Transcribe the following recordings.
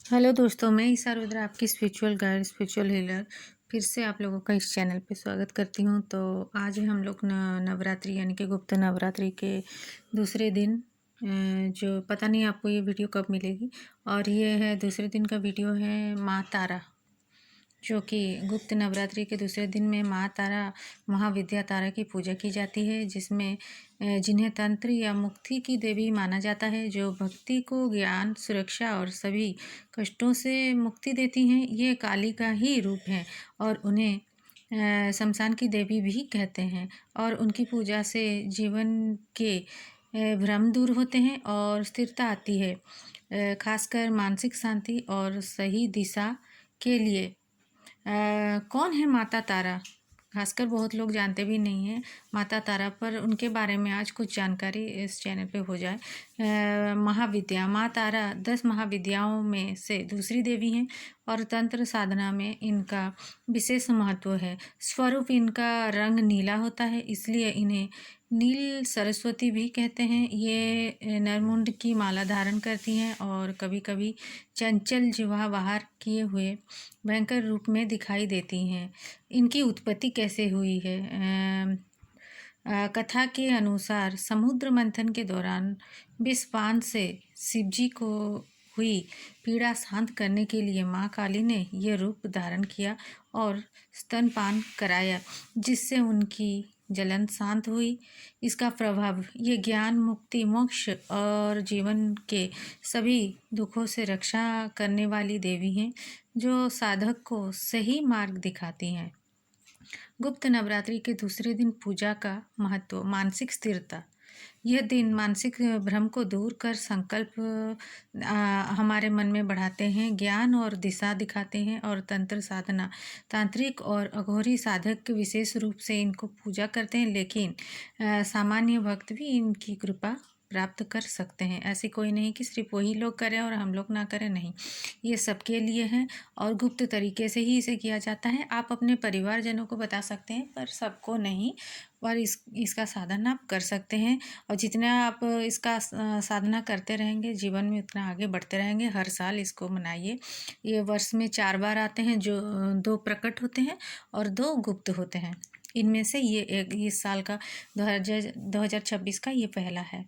Hello दोस्तों, मैं ईशा रुद्र आपकी स्पिरिचुअल गाइड, स्पिरिचुअल हीलर फिर से आप लोगों का इस चैनल पे स्वागत करती हूँ। तो आज हम लोग नवरात्रि यानी कि गुप्त नवरात्रि के दूसरे दिन जो पता नहीं आपको ये वीडियो कब मिलेगी। और ये है दूसरे दिन का वीडियो है माँ तारा, जो कि गुप्त नवरात्रि के दूसरे दिन में माँ तारा, महाविद्या तारा की पूजा की जाती है, जिसमें जिन्हें तंत्र या मुक्ति की देवी माना जाता है, जो भक्ति को ज्ञान, सुरक्षा और सभी कष्टों से मुक्ति देती हैं। ये काली का ही रूप है और उन्हें शमशान की देवी भी कहते हैं। और उनकी पूजा से जीवन के भ्रम दूर होते हैं और स्थिरता आती है, खासकर मानसिक शांति और सही दिशा के लिए। कौन है माता तारा? खासकर बहुत लोग जानते भी नहीं हैं माता तारा, पर उनके बारे में आज कुछ जानकारी इस चैनल पे हो जाए। महाविद्या माँ तारा 10 महाविद्याओं में से दूसरी देवी हैं और तंत्र साधना में इनका विशेष महत्व है। स्वरूप इनका रंग नीला होता है, इसलिए इन्हें नील सरस्वती भी कहते हैं। ये नरमुंड की माला धारण करती हैं और कभी कभी चंचल जिह्वा बाहर किए हुए भयंकर रूप में दिखाई देती हैं। इनकी उत्पत्ति कैसे हुई है? कथा के अनुसार समुद्र मंथन के दौरान विषपान से शिवजी को हुई पीड़ा शांत करने के लिए माँ काली ने यह रूप धारण किया और स्तनपान कराया, जिससे उनकी जलन शांत हुई। इसका प्रभाव ये ज्ञान, मुक्ति, मोक्ष और जीवन के सभी दुखों से रक्षा करने वाली देवी हैं, जो साधक को सही मार्ग दिखाती हैं। गुप्त नवरात्रि के दूसरे दिन पूजा का महत्व। मानसिक स्थिरता। यह दिन मानसिक भ्रम को दूर कर संकल्प हमारे मन में बढ़ाते हैं, ज्ञान और दिशा दिखाते हैं। और तंत्र साधना, तांत्रिक और अघोरी साधक विशेष रूप से इनको पूजा करते हैं, लेकिन सामान्य भक्त भी इनकी कृपा प्राप्त कर सकते हैं। ऐसी कोई नहीं कि सिर्फ वही लोग करें और हम लोग ना करें, नहीं, ये सबके लिए है और गुप्त तरीके से ही इसे किया जाता है। आप अपने परिवारजनों को बता सकते हैं, पर सबको नहीं। और इसका साधना आप कर सकते हैं और जितना आप इसका साधना करते रहेंगे, जीवन में उतना आगे बढ़ते रहेंगे। हर साल इसको मनाइए। ये वर्ष में 4 बार आते हैं, जो 2 प्रकट होते हैं और 2 गुप्त होते हैं। इनमें से ये एक इस साल का 2026 का ये पहला है।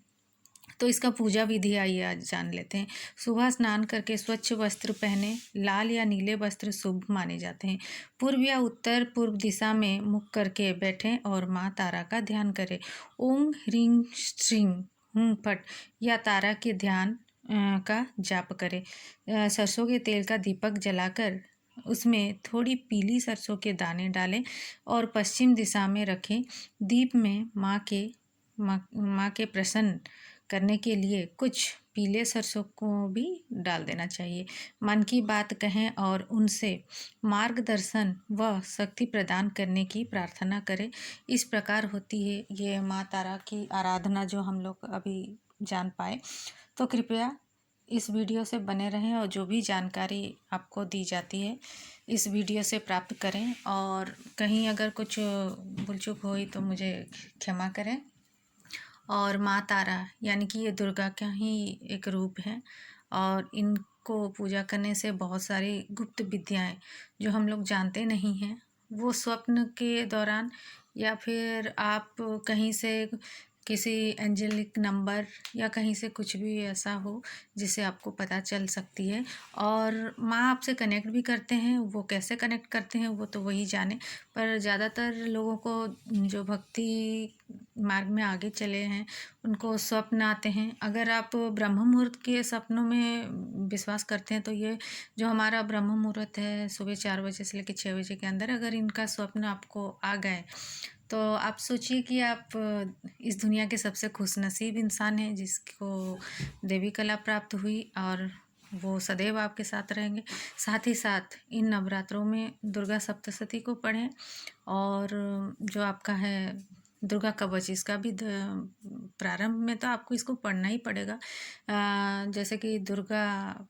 तो इसका पूजा विधि आइए आज जान लेते हैं। सुबह स्नान करके स्वच्छ वस्त्र पहने। लाल या नीले वस्त्र शुभ माने जाते हैं। पूर्व या उत्तर पूर्व दिशा में मुख करके बैठें और माँ तारा का ध्यान करें। ओम ह्रीं श्रीं हुं फट या तारा के ध्यान का जाप करें। सरसों के तेल का दीपक जलाकर उसमें थोड़ी पीली सरसों के दाने डालें और पश्चिम दिशा में रखें। दीप में माँ के प्रसन्न करने के लिए कुछ पीले सरसों को भी डाल देना चाहिए। मन की बात कहें और उनसे मार्गदर्शन व शक्ति प्रदान करने की प्रार्थना करें। इस प्रकार होती है ये माँ तारा की आराधना, जो हम लोग अभी जान पाए। तो कृपया इस वीडियो से बने रहें और जो भी जानकारी आपको दी जाती है इस वीडियो से प्राप्त करें। और कहीं अगर कुछ भूल चूक हुई तो मुझे क्षमा करें। और माँ तारा यानी कि ये दुर्गा का ही एक रूप है और इनको पूजा करने से बहुत सारी गुप्त विद्याएं जो हम लोग जानते नहीं हैं, वो स्वप्न के दौरान या फिर आप कहीं से किसी एंजेलिक नंबर या कहीं से कुछ भी ऐसा हो जिसे आपको पता चल सकती है। और माँ आपसे कनेक्ट भी करते हैं। वो कैसे कनेक्ट करते हैं वो तो वही जाने, पर ज़्यादातर लोगों को जो भक्ति मार्ग में आगे चले हैं उनको स्वप्न आते हैं। अगर आप ब्रह्म मुहूर्त के सपनों में विश्वास करते हैं तो ये जो हमारा ब्रह्म मुहूर्त है सुबह 4 बजे से लेकर 6 बजे के अंदर, अगर इनका स्वप्न आपको आ गए तो आप सोचिए कि आप इस दुनिया के सबसे खुशनसीब इंसान हैं जिसको देवी कला प्राप्त हुई और वो सदैव आपके साथ रहेंगे। साथ ही साथ इन नवरात्रों में दुर्गा सप्तशती को पढ़ें और जो आपका है दुर्गा कवच, इसका भी प्रारंभ में तो आपको इसको पढ़ना ही पड़ेगा। जैसे कि दुर्गा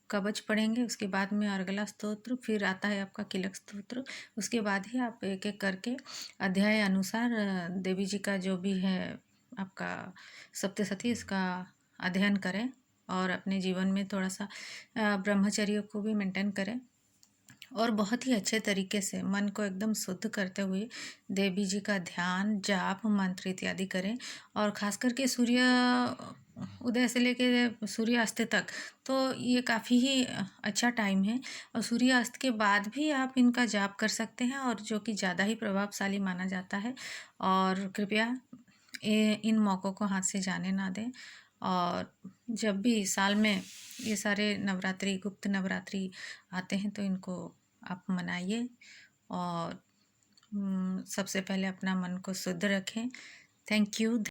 कवच पढ़ेंगे, उसके बाद में अर्गला स्तोत्र, फिर आता है आपका किलक स्तोत्र। उसके बाद ही आप एक एक करके अध्याय अनुसार देवी जी का जो भी है आपका सप्तशती, इसका अध्ययन करें और अपने जीवन में थोड़ा सा ब्रह्मचर्य को भी मेंटेन करें और बहुत ही अच्छे तरीके से मन को एकदम शुद्ध करते हुए देवी जी का ध्यान, जाप, मंत्र इत्यादि करें। और ख़ास करके सूर्य उदय से लेके सूर्यास्त तक तो ये काफ़ी ही अच्छा टाइम है। और सूर्यास्त के बाद भी आप इनका जाप कर सकते हैं और जो कि ज़्यादा ही प्रभावशाली माना जाता है। और कृपया इन मौक़ों को हाथ से जाने ना दें। और जब भी साल में ये सारे नवरात्रि, गुप्त नवरात्रि आते हैं तो इनको आप मनाइए। और सबसे पहले अपना मन को शुद्ध रखें। Thank you.